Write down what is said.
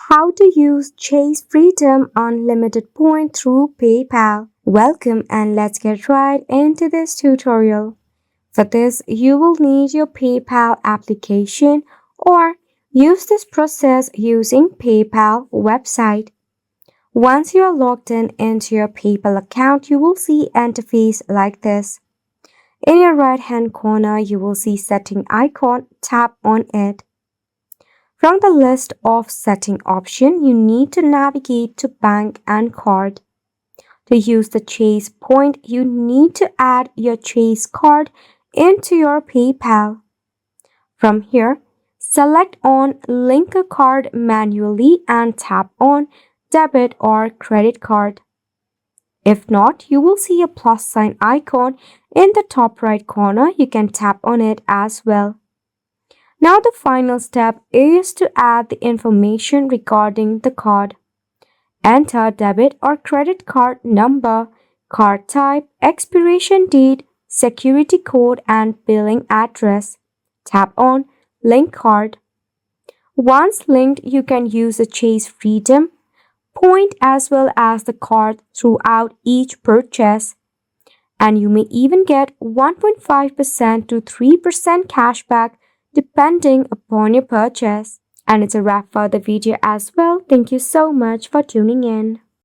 How to use Chase Freedom Unlimited Point through PayPal. Welcome and let's get right into this tutorial. For this, you will need your PayPal application or use this process using PayPal website. Once you are logged in into your PayPal account, you will see interface like this. In your right hand corner, you will see setting icon. Tap on it. From the list of setting options, you need to navigate to bank and card. To use the Chase point, you need to add your Chase card into your PayPal. From here, select on link a card manually and tap on debit or credit card. If not, you will see a plus sign icon in the top right corner. You can tap on it as well. Now the final step is to add the information regarding the card. Enter debit or credit card number, card type, expiration date, security code and billing address. Tap on Link Card. Once linked, you can use the Chase Freedom point as well as the card throughout each purchase. And you may even get 1.5% to 3% cashback depending upon your purchase. And it's a wrap for the video as well. Thank you so much for tuning in.